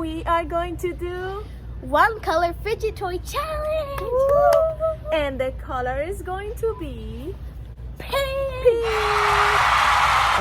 we are going to do one color fidget toy challenge. Woo! And the color is going to be Pink.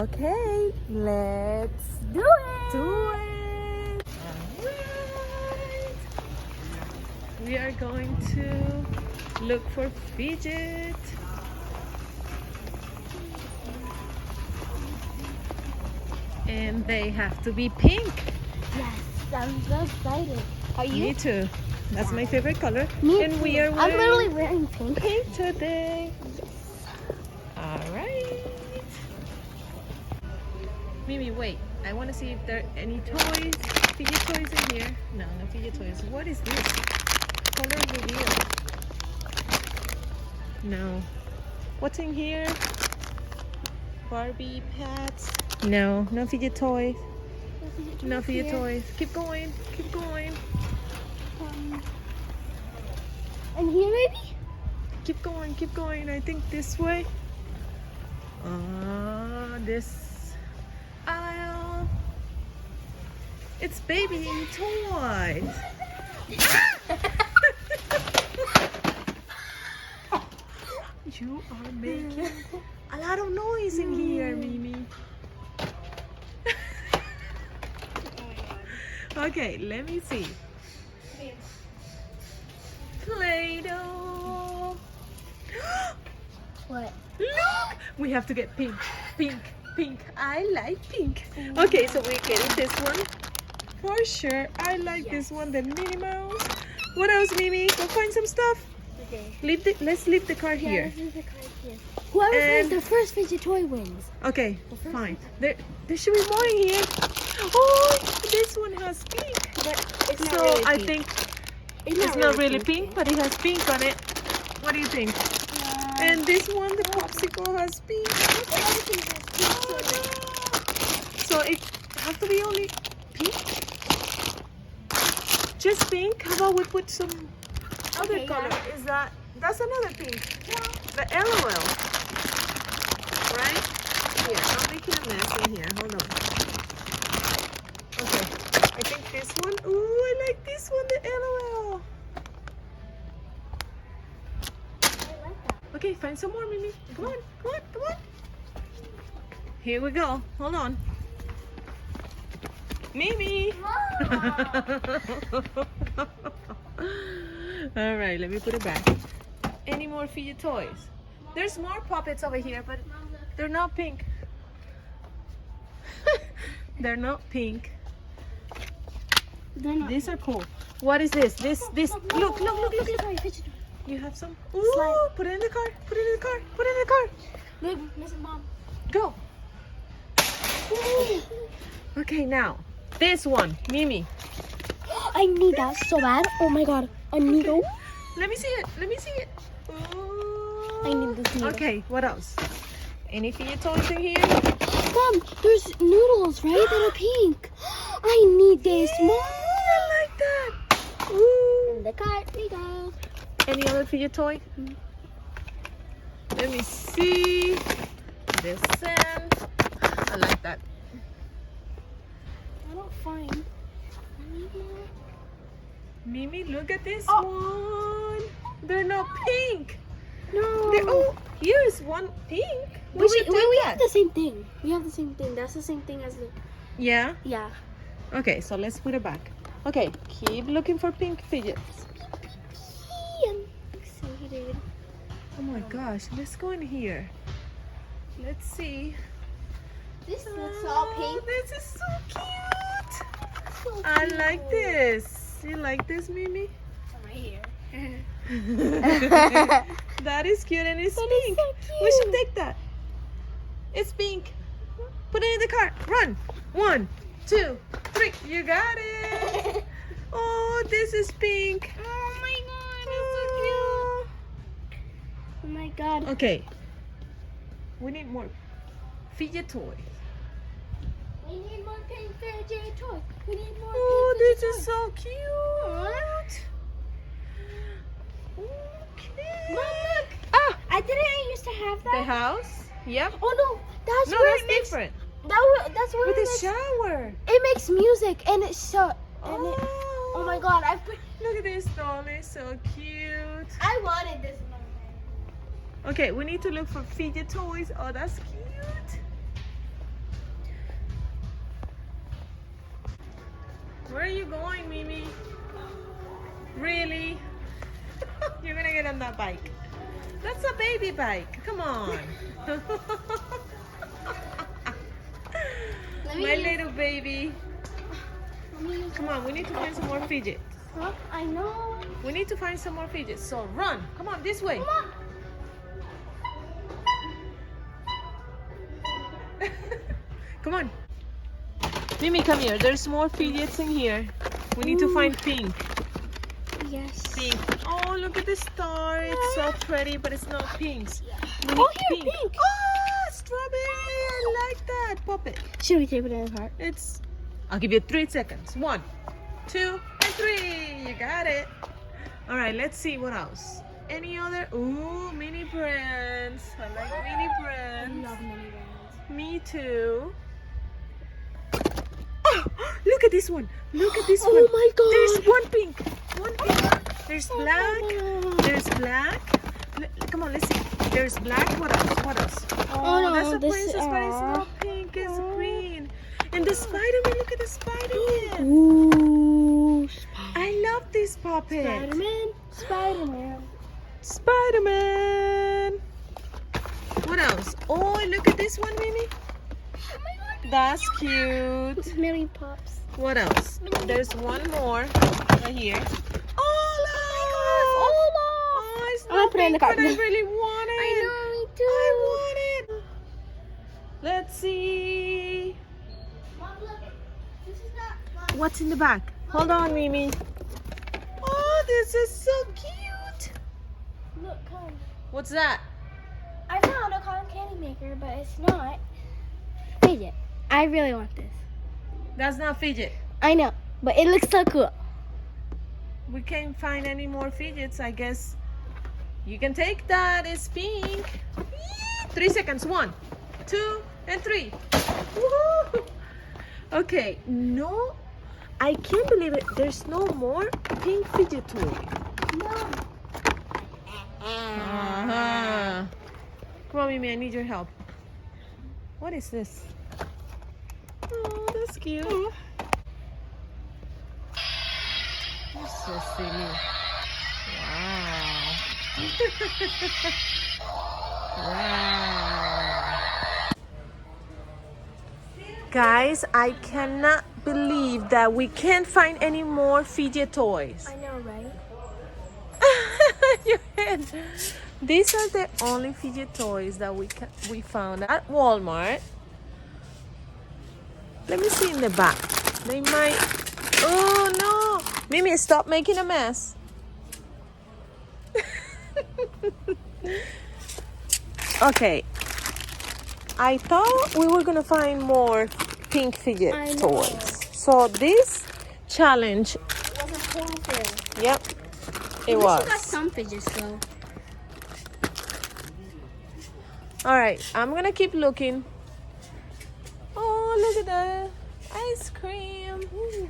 Okay, let's Do it. do it. Alright. We are going to look for fidget. And they have to be pink. Yes, I'm so excited. Are you? Me too. That's my favorite color. Me and too. we are I'm wearing literally wearing pink. pink today. Alright. Mimi, wait. I want to see if there are any toys, fidget toys in here. No, no fidget toys. What is this? Color reveal. No. What's in here? Barbie pets. No, no fidget toys. No fidget toys. Keep going. Keep going. And here maybe? Keep going. Keep going. I think this way. This aisle. It's baby toys. You are making a lot of noise in here, Mimi. Okay, let me see. Play-Doh. What? Look! We have to get pink. Pink. Pink. I like pink. Okay, so we're getting this one. For sure. I like this one, the Minnie Mouse. What else, Mimi? Go find some stuff. Okay. Let's leave the car here. This is the card here. Whoever finds the first fidget toy wins. Okay, fine. There should be more in here. Oh, this one has pink. But it's not So really I pink. think it's not really pink, but it has pink on it. What do you think? And this one, the popsicle has pink. Oh, no. So it has to be only pink? Just pink? How about we put some other Okay, color? yeah. That's another pink. The LOL. Right? Here, I'm making a mess in here. Hold on. Okay. I think this one. Ooh, I like this one, the LOL. Okay, find some more, Mimi. Come on, come on, come on. Here we go. Hold on. Mimi. All right, let me put it back. Any more fidget toys? There's more puppets over here, but they're not pink. They're not pink. These are cool. What is this? This. Look. You have some? Ooh, Slide. put it in the car. Put it in the car. Put it in the car. Look, listen, Mom. Go. Ooh. Okay, now this one, Mimi. I need that so bad. Oh my god. A needle. Let me see it. Let me see it. Ooh. I need this needle. Okay, what else? Any fidget toys in here? Mom, there's noodles, right? That are pink. I need this, Mom. I like that. Ooh. In the cart we go. Any other fidget toy? Let me see. This sand. I like that. I don't find. Mimi, look at this Oh. one. They're not pink. No. Oh, here's one pink. We should take we that. have the same thing. We have the same thing. That's the same thing as the. Yeah? Yeah. Okay, so let's put it back. Okay, keep looking for pink fidgets. I'm excited. Oh my gosh, let's go in here. Let's see. This looks all pink. This is so cute. So I cute. like this. You like this, Mimi? Right here. That is cute and it's That is pink. so cute. We should take that. It's pink. Put it in the car. Run. 1, 2, 3. You got it. Oh, this is pink. Oh my god, that's so cute. Oh my god. Okay. We need more fidget toys. We need more pink fidget toys. We need more Oh, pink this fidget is toys. so cute. Okay. Mom, look. Ah, I didn't used to have that. the house. Yep. Oh no, that's No, where that's it makes. different. That's where With it a makes, shower. it makes music and it's so Oh my god, Look at this doll, it's so cute. I wanted this one. Okay, we need to look for fidget toys. Oh, that's cute. Where are you going, Mimi? Really? You're gonna get on that bike. That's a baby bike. Come on. My little baby. Come on, we need to find some more fidgets. Huh? I know. We need to find some more fidgets. So run. Come on, this way. Come on. Come on. Mimi, come here. There's more fidgets in here. We need to find pink. Yes. Pink. Oh, look at the star. It's so pretty, but it's not pink. We need Oh, here, pink. Oh, strawberry. I like that. Pop it. Should we tape it in the cart? I'll give you 3 seconds. 1, 2, and 3. You got it. All right, let's see what else. Any other? Ooh, mini brands. I like mini I brands. love mini brands. Me too. Oh, look at this one. Look at this one. Oh my god. There's one pink. One pink. There's black. There's black. Come on, let's see. There's black. What else? What else? Oh, no, that's a this- princess, but it's not pink. It's green. And the Spider-Man. Look at the Spider-Man. Ooh. I love this puppet. Spider-Man. Spider-Man. Spider-Man. What else? Oh, look at this one, Mimi. Oh my god. That's cute. Mini Pops. What else? There's one more right here. Olaf! Olaf! Oh, it's I'm gonna not put it in the pink, cart. but I really want it. I know, me too. I want it. Let's see. Mom, look. This is not. What's in the back? Hold on, Mimi. Oh, this is so cute. Look, come. What's that? I found a cotton candy maker, but it's not fidget. I really want this. That's not fidget. I know, but it looks so cool. We can't find any more fidgets. I guess you can take that. It's pink. Yee! 3 seconds. 1, 2, and 3. Woohoo! Okay. No, I can't believe it. There's no more pink fidget toy. No. Uh-huh. Come on, Mimi. I need your help. What is this? Oh, that's cute. You're so silly. Wow. Wow. Guys, I cannot believe that we can't find any more fidget toys. I know, right? Your head. These are the only fidget toys that we found at Walmart. Let me see in the back. They might. Oh no! Mimi, stop making a mess. Okay. I thought we were gonna find more pink fidget I know. toys. So this challenge, It was a whole thing. yep, it At least was. we got some fidgets though. All right, I'm gonna keep looking. Oh, look at that ice cream. Ooh.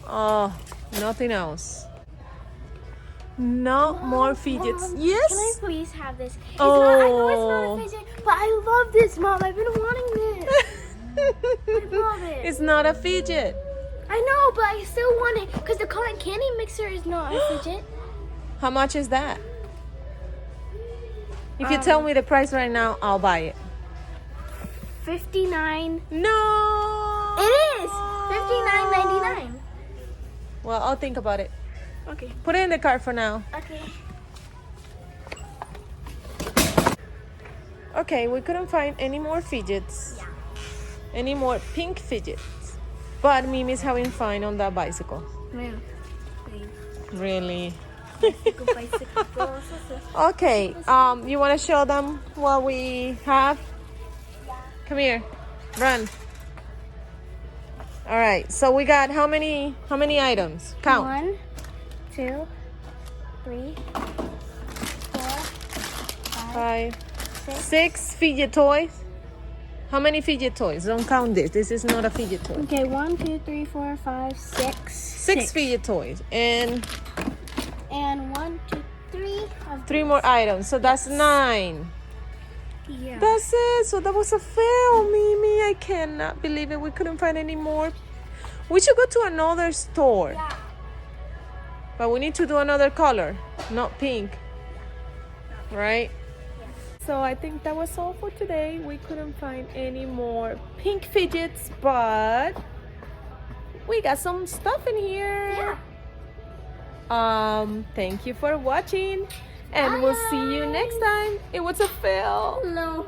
Oh, nothing else. No more fidgets. Mom, Yes. Can I please have this? It's Oh. not, I know it's not a fidget, but I love this, Mom. I've been wanting this. I love it. It's not a fidget. I know, but I still want it because the cotton candy mixer is not a fidget. How much is that? If you tell me the price right now, I'll buy it. $59. No. It is $59.99. Well, I'll think about it. Okay. Put it in the cart for now. Okay. Okay, we couldn't find any more fidgets. Yeah. Any more pink fidgets. But Mimi's having fun on that bicycle. Yeah. Really? Bicycle. Okay, you want to show them what we have? Come here. Run. All right. So we got how many items? Count. 1, 2, 3, 4, 5, 5, 6 fidget toys. How many fidget toys? Don't count this. This is not a fidget toy. Okay, 1, 2, 3, 4, 5, 6. Six fidget toys. And 1, 2, 3. Of 3 more items. So that's 9. Yeah. That's it. So that was a fail, Mimi. I cannot believe it. We couldn't find any more. We should go to another store. Yeah. But we need to do another color, not pink. Right? So I think that was all for today. We couldn't find any more pink fidgets, but we got some stuff in here. Yeah. Thank you for watching, and we'll see you next time. It was a fail. No.